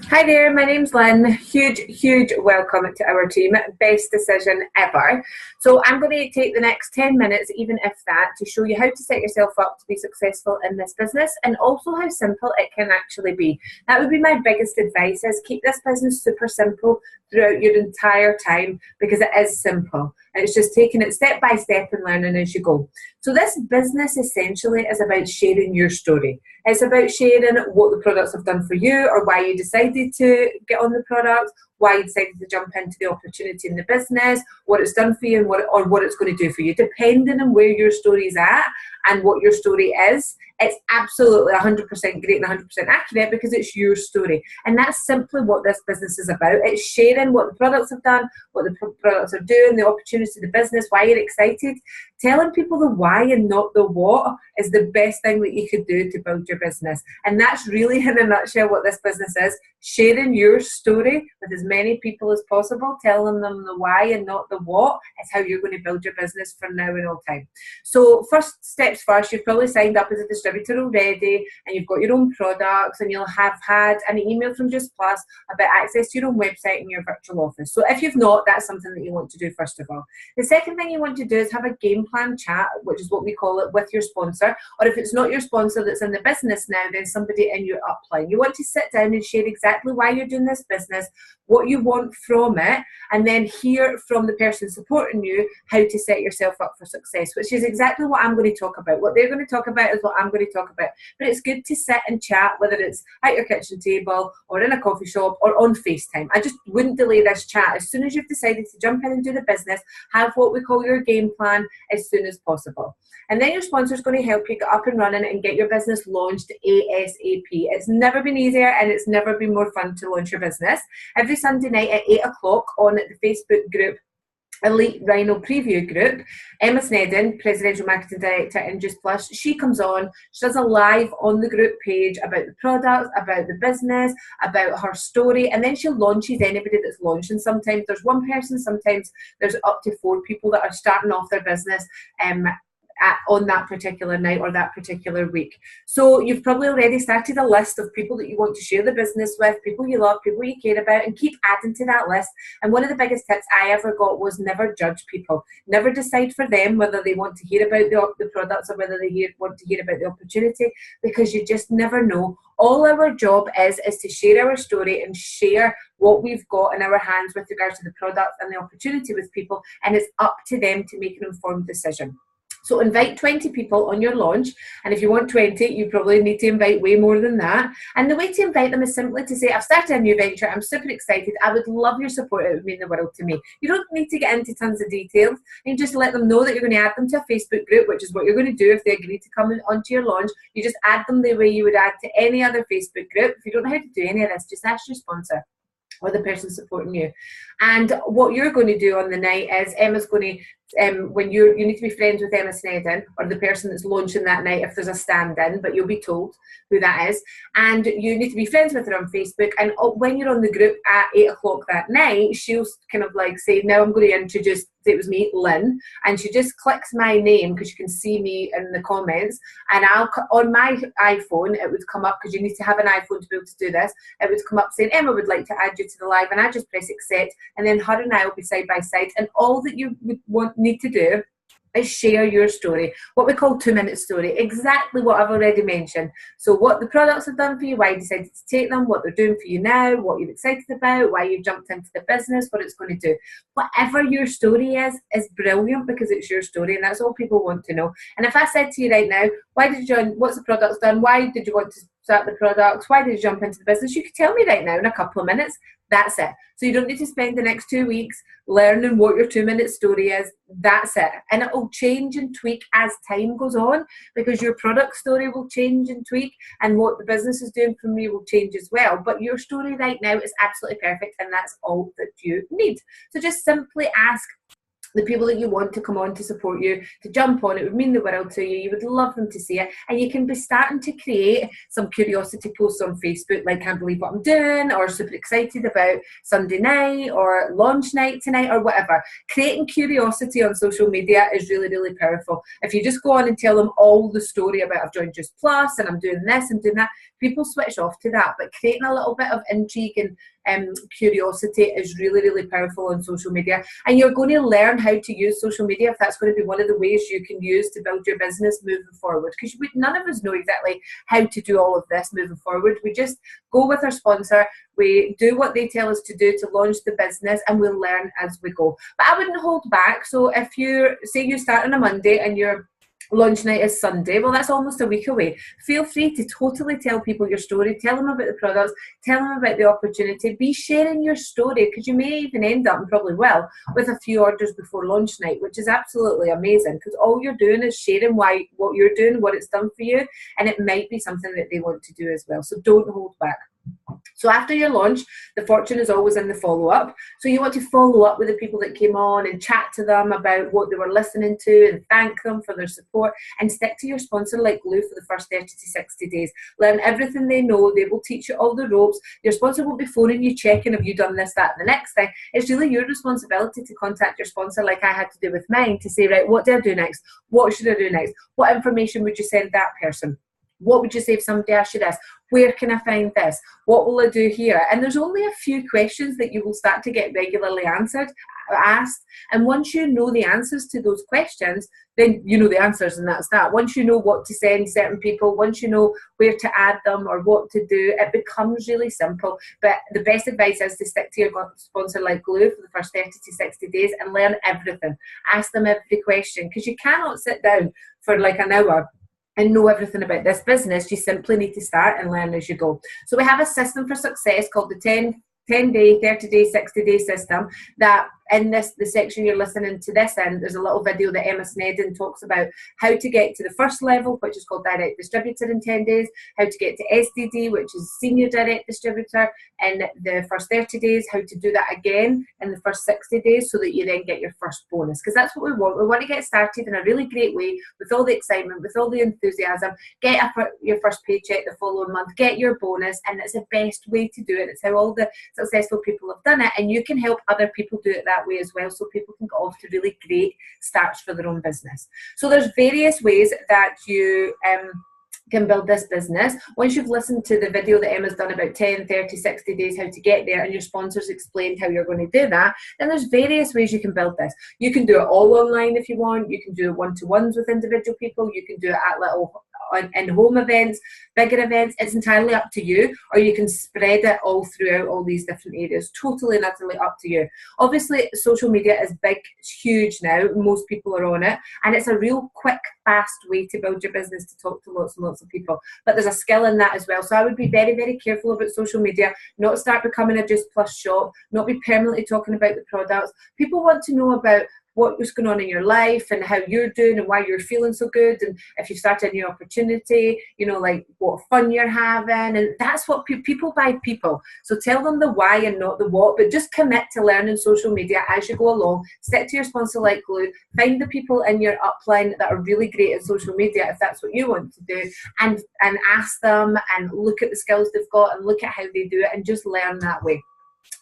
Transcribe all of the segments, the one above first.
Hi there, my name's Lynn. Huge welcome to our team. Best decision ever. So I'm going to take the next 10 minutes, even if that, to show you how to set yourself up to be successful in this business and also how simple it can actually be. That would be my biggest advice, is keep this business super simple throughout your entire time, because it is simple. And it's just taking it step by step and learning as you go. So this business essentially is about sharing your story. It's about sharing what the products have done for you, or why you decided to get on the product, why you decided to jump into the opportunity in the business, what it's done for you, and what it's going to do for you. Depending on where your story is at and what your story is, it's absolutely 100% great and 100% accurate, because it's your story. And that's simply what this business is about. It's sharing what the products have done, what the products are doing, the opportunity, the business, why you're excited. Telling people the why and not the what is the best thing that you could do to build your business. And that's really, in a nutshell, what this business is. Sharing your story with as many people as possible, telling them the why and not the what, is how you're going to build your business from now and all time. So first steps first, you've probably signed up as a distributor already, and you've got your own products, and you'll have had an email from Just Plus about access to your own website and your virtual office. So if you've not, that's something that you want to do first of all. The second thing you want to do is have a game plan chat, which is what we call it, with your sponsor. Or if it's not your sponsor that's in the business now, then somebody in your upline. You want to sit down and share exactly why you're doing this business, what you want from it, and then hear from the person supporting you how to set yourself up for success, which is exactly what I'm going to talk about. What they're going to talk about is what I'm going to talk about. But it's good to sit and chat, whether it's at your kitchen table or in a coffee shop or on FaceTime. I just wouldn't delay this chat. As soon as you've decided to jump in and do the business, have what we call your game plan as soon as possible. And then your sponsor is going to help you get up and running and get your business launched ASAP. It's never been easier, and it's never been more fun to launch your business. Every Sunday night at 8 o'clock on the Facebook group Elite Rhino Preview Group, Emma Snedden, Presidential Marketing Director in Just Plus, she comes on, she does a live on the group page about the products, about the business, about her story, and then she launches anybody that's launching. Sometimes there's one person, sometimes there's up to 4 people that are starting off their business on that particular night or that particular week. So you've probably already started a list of people that you want to share the business with, people you love, people you care about, and keep adding to that list. And one of the biggest tips I ever got was never judge people. Never decide for them whether they want to hear about the products or whether they want to hear about the opportunity, because you just never know. All our job is to share our story and share what we've got in our hands with regards to the product and the opportunity with people, and it's up to them to make an informed decision. So invite 20 people on your launch, and if you want 20, you probably need to invite way more than that. And the way to invite them is simply to say, I've started a new venture, I'm super excited, I would love your support, it would mean the world to me. You don't need to get into tons of details, you just let them know that you're going to add them to a Facebook group, which is what you're going to do if they agree to come onto your launch. You just add them the way you would add to any other Facebook group. If you don't know how to do any of this, just ask your sponsor or the person supporting you. And what you're going to do on the night is Emma's going to, when you need to be friends with Emma Snedden, or the person that's launching that night if there's a stand-in, but you'll be told who that is. And you need to be friends with her on Facebook. And when you're on the group at 8 o'clock that night, she'll kind of like say, now I'm going to introduce, it was me, Lynn, and she just clicks my name because you can see me in the comments, and on my iPhone it would come up, because you need to have an iPhone to be able to do this, it would come up saying Emma would like to add you to the live, and I just press accept, and then her and I will be side by side, and all that you would need to do is share your story, what we call 2-minute story, exactly what I've already mentioned. So what the products have done for you, why you decided to take them, what they're doing for you now, what you're excited about, why you've jumped into the business, what it's going to do. Whatever your story is brilliant, because it's your story, and that's all people want to know. And if I said to you right now, why did you join, what's the products done, why did you want to start the products, why did you jump into the business, you could tell me right now in a couple of minutes. That's it. So you don't need to spend the next 2 weeks learning what your 2-minute story is. That's it. And it will change and tweak as time goes on, because your product story will change and tweak, and what the business is doing for you will change as well. But your story right now is absolutely perfect, and that's all that you need. So just simply ask the people that you want to come on to support you to jump on. It would mean the world to you. You would love them to see it, and you can be starting to create some curiosity posts on Facebook, like can't believe what I'm doing, or super excited about Sunday night or launch night tonight, or whatever. Creating curiosity on social media is really powerful. If you just go on and tell them all the story about I've joined Just Plus and I'm doing this and doing that, people switch off to that. But creating a little bit of intrigue and curiosity is really, really powerful on social media. And you're going to learn how to use social media if that's going to be one of the ways you can use to build your business moving forward. Because none of us know exactly how to do all of this moving forward. We just go with our sponsor, we do what they tell us to do to launch the business, and we'll learn as we go. But I wouldn't hold back. So if you say you start on a Monday and your launch night is Sunday, well, that's almost a week away. Feel free to totally tell people your story, tell them about the products, tell them about the opportunity, be sharing your story, because you may even end up, and probably will, with a few orders before launch night, which is absolutely amazing, because all you're doing is sharing what you're doing, what it's done for you, and it might be something that they want to do as well. So don't hold back. So after your launch, the fortune is always in the follow-up. So you want to follow up with the people that came on and chat to them about what they were listening to and thank them for their support, and stick to your sponsor like glue for the first 30 to 60 days. Learn everything they know. They will teach you all the ropes. Your sponsor won't be phoning you checking, have you done this, that, and the next thing. It's really your responsibility to contact your sponsor, like I had to do with mine, to say, right, what do I do next? What should I do next? What information would you send that person? What would you say if somebody asked you this? Where can I find this? What will I do here? And there's only a few questions that you will start to get regularly asked. And once you know the answers to those questions, then you know the answers, and that's that. Once you know what to send certain people, once you know where to add them or what to do, it becomes really simple. But the best advice is to stick to your sponsor like glue for the first 30 to 60 days and learn everything. Ask them every question, because you cannot sit down for like an hour and know everything about this business. You simply need to start and learn as you go. So we have a system for success called the 10-day, 30-day, 60-day system, that in the section you're listening to this in, there's a little video that Emma Snedden talks about how to get to the first level, which is called direct distributor, in 10 days, how to get to SDD, which is senior direct distributor, in the first 30 days, how to do that again in the first 60 days so that you then get your first bonus. Because that's what we want. We want to get started in a really great way, with all the excitement, with all the enthusiasm, get your first paycheck the following month, get your bonus, and it's the best way to do it. It's how all the successful people have done it, and you can help other people do it that way as well, so people can get off to really great starts for their own business. So there's various ways that you can build this business. Once you've listened to the video that Emma's done about 10, 30, 60 days, how to get there, and your sponsors explained how you're going to do that, then there's various ways you can build this. You can do it all online if you want. You can do one-to-ones with individual people. You can do it at little in-home events, bigger events. It's entirely up to you, or you can spread it all throughout all these different areas. Totally and utterly up to you. Obviously, social media is big, it's huge now. Most people are on it, and it's a real quick, fast way to build your business, to talk to lots and lots of people. But there's a skill in that as well. So I would be very, very careful about social media, not start becoming a Juice Plus shop, not be permanently talking about the products. People want to know about what's going on in your life and how you're doing and why you're feeling so good, and if you've started a new opportunity, you know, like what fun you're having. And that's what people buy people. So tell them the why and not the what, but just commit to learning social media as you go along. Stick to your sponsor like glue. Find the people in your upline that are really great at social media, if that's what you want to do, and ask them and look at the skills they've got and look at how they do it, and just learn that way.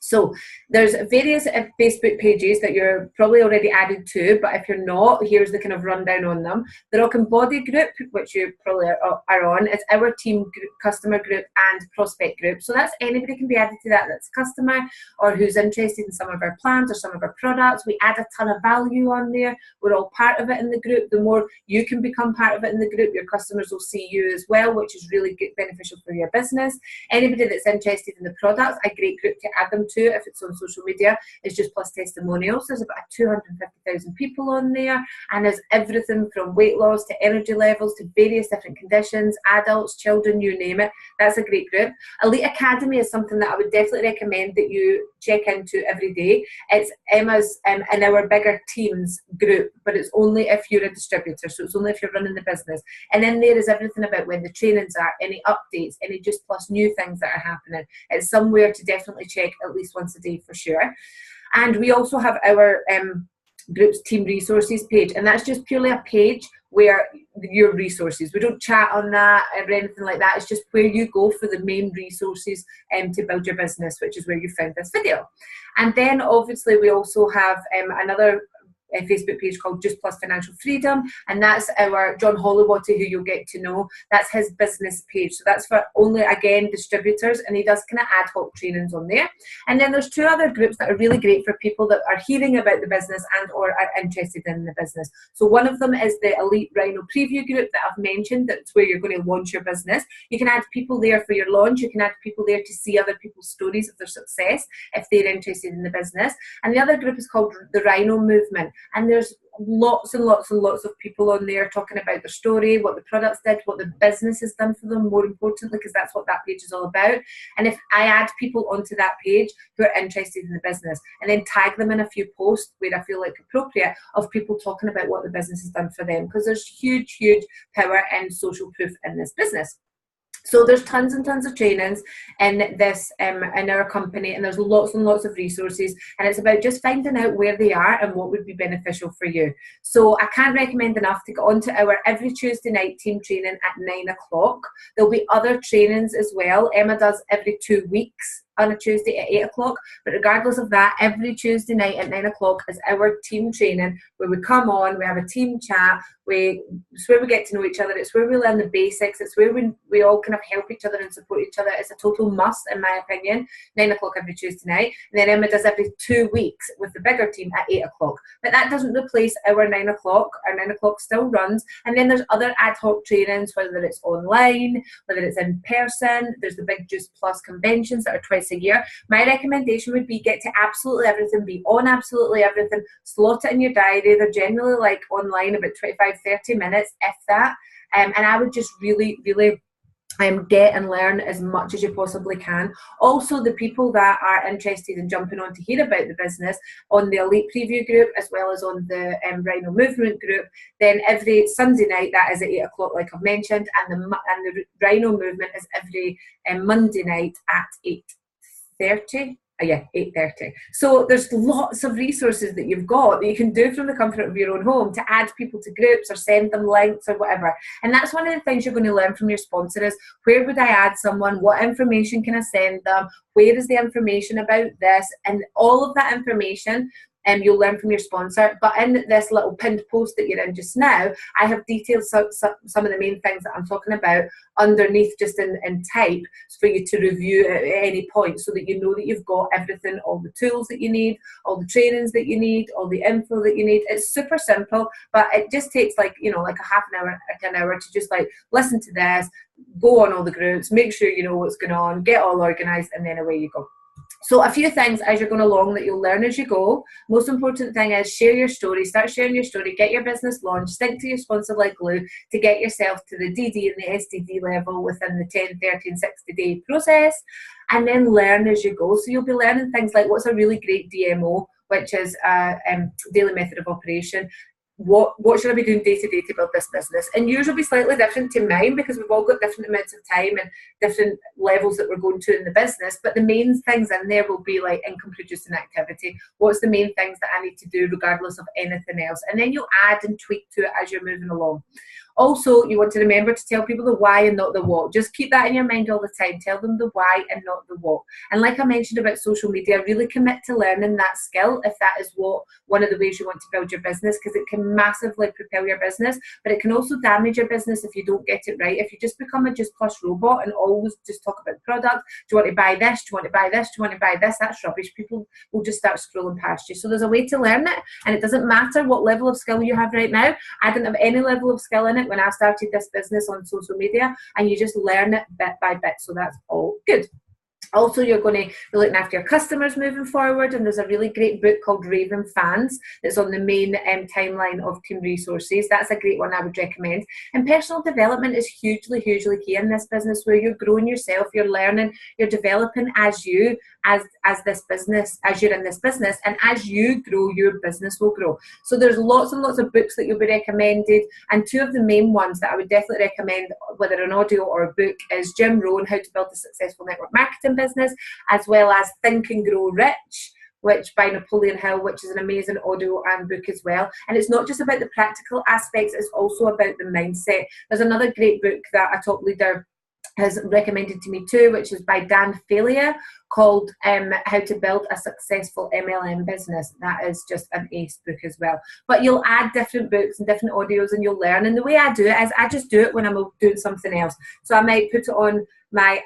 So there's various Facebook pages that you're probably already added to, but if you're not, here's the kind of rundown on them. The Rock and Body group, which you probably are on, it's our team group, customer group, and prospect group. So that's anybody can be added to that that's a customer or who's interested in some of our plans or some of our products. We add a ton of value on there. We're all part of it in the group. The more you can become part of it in the group, your customers will see you as well, which is really good, beneficial for your business. Anybody that's interested in the products, a great group to add them to if it's on social media is Juice Plus Testimonials. There's about 250,000 people on there, and there's everything from weight loss to energy levels to various different conditions, adults, children, you name it. That's a great group. Elite Academy is something that I would definitely recommend that you check into every day. It's Emma's in our bigger teams group, but it's only if you're a distributor, so it's only if you're running the business. And then there is everything about when the trainings are, any updates, any Juice Plus new things that are happening. It's somewhere to definitely check at least once a day for sure. And we also have our group's team resources page, and that's just purely a page where your resources, we don't chat on that or anything like that. It's just where you go for the main resources to build your business, which is where you found this video. And then obviously we also have another Facebook page called Just Plus Financial Freedom, and that's our John Hollywater, who you'll get to know. That's his business page. So that's for only, again, distributors, and he does kind of ad hoc trainings on there. And then there's 2 other groups that are really great for people that are hearing about the business and or are interested in the business. So one of them is the Elite Rhino Preview group that I've mentioned. That's where you're going to launch your business. You can add people there for your launch. You can add people there to see other people's stories of their success if they're interested in the business. And the other group is called the Rhino Movement. And there's lots and lots and lots of people on there talking about their story, what the products did, what the business has done for them, more importantly, because that's what that page is all about. And if I add people onto that page who are interested in the business and then tag them in a few posts where I feel like appropriate of people talking about what the business has done for them, because there's huge power and social proof in this business. So there's tons and tons of trainings in this in our company, and there's lots and lots of resources, and it's about just finding out where they are and what would be beneficial for you. So I can't recommend enough to get onto our every Tuesday night team training at 9 o'clock. There'll be other trainings as well. Emma does every 2 weeks on a Tuesday at 8 o'clock, but regardless of that, every Tuesday night at 9 o'clock is our team training, where we come on, we have a team chat, it's where we get to know each other, it's where we learn the basics, it's where we all kind of help each other and support each other. It's a total must, in my opinion. 9 o'clock every Tuesday night, and then Emma does every 2 weeks with the bigger team at 8 o'clock. But that doesn't replace our 9 o'clock. Our 9 o'clock still runs, and then there's other ad hoc trainings, whether it's online, whether it's in person. There's the big Juice Plus conventions that are twice a year. My recommendation would be get to absolutely everything, be on absolutely everything, slot it in your diary. They're generally like online about 25-30 minutes, if that. And I would just really get and learn as much as you possibly can. Also, the people that are interested in jumping on to hear about the business on the Elite Preview group, as well as on the Rhino Movement group, then every Sunday night, that is at 8 o'clock, like I've mentioned, and the Rhino Movement is every Monday night at 8:30. 8:30. So there's lots of resources that you've got that you can do from the comfort of your own home to add people to groups or send them links or whatever. And that's one of the things you're going to learn from your sponsor is, where would I add someone? What information can I send them? Where is the information about this? And all of that information you'll learn from your sponsor. But in this little pinned post that you're in just now, I have detailed some of the main things that I'm talking about underneath, just in type, for you to review at any point, so that you know that you've got everything, all the tools that you need, all the trainings that you need, all the info that you need. It's super simple, but it just takes like a half an hour, an hour to just like listen to this, go on all the groups, make sure you know what's going on, get all organized, and then away you go. So a few things as you're going along that you'll learn as you go. Most important thing is share your story. Start sharing your story. Get your business launched. Stick to your sponsor like glue to get yourself to the DD and the SDD level within the 10, 30 and 60-day process. And then learn as you go. So you'll be learning things like what's a really great DMO, which is a daily method of operation. What should I be doing day to day to build this business? And yours will be slightly different to mine, because we've all got different amounts of time and different levels that we're going to in the business. But the main things in there will be like income producing activity. What's the main things that I need to do regardless of anything else? And then you'll add and tweak to it as you're moving along. Also, you want to remember to tell people the why and not the what. Just keep that in your mind all the time. Tell them the why and not the what. And like I mentioned about social media, really commit to learning that skill if that is one of the ways you want to build your business, because it can massively propel your business, but it can also damage your business if you don't get it right. If you just become a Just Plus robot and always just talk about the product, do you want to buy this? Do you want to buy this? Do you want to buy this? That's rubbish. People will just start scrolling past you. So there's a way to learn it, and it doesn't matter what level of skill you have right now. I didn't have any level of skill in it when I started this business on social media, and you just learn it bit by bit, so that's all good. Also, you're going to be looking after your customers moving forward, and there's a really great book called Raven Fans that's on the main timeline of Team Resources. That's a great one I would recommend. And personal development is hugely key in this business, where you're growing yourself, you're learning, you're developing as you're in this business, and as you grow, your business will grow. So there's lots and lots of books that you'll be recommended, and two of the main ones that I would definitely recommend, whether an audio or a book, is Jim Rohn, How to Build a Successful Network Marketing Business, as well as Think and Grow Rich, which by Napoleon Hill, which is an amazing audio and book as well. And it's not just about the practical aspects, it's also about the mindset. There's another great book that a top leader has recommended to me too, which is by Dan Falia, called How to Build a Successful MLM Business. That is just an ace book as well. But you'll add different books and different audios and you'll learn. And the way I do it is I just do it when I'm doing something else. So I might put it on my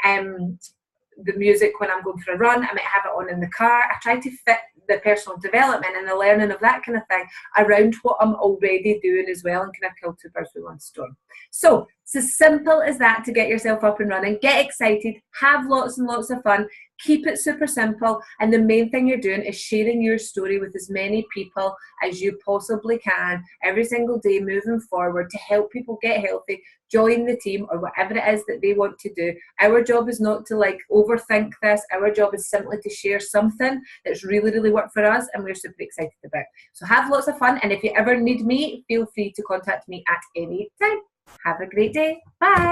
the music when I'm going for a run. I might have it on in the car. I try to fit the personal development and the learning of that kind of thing around what I'm already doing as well, and kind of kill two birds with one stone. So it's as simple as that to get yourself up and running. Get excited, have lots and lots of fun, keep it super simple, and the main thing you're doing is sharing your story with as many people as you possibly can every single day moving forward to help people get healthy, join the team, or whatever it is that they want to do. Our job is not to like overthink this. Our job is simply to share something that's really, really worked for us and we're super excited about. So have lots of fun, and if you ever need me, feel free to contact me at any time. Have a great day. Bye.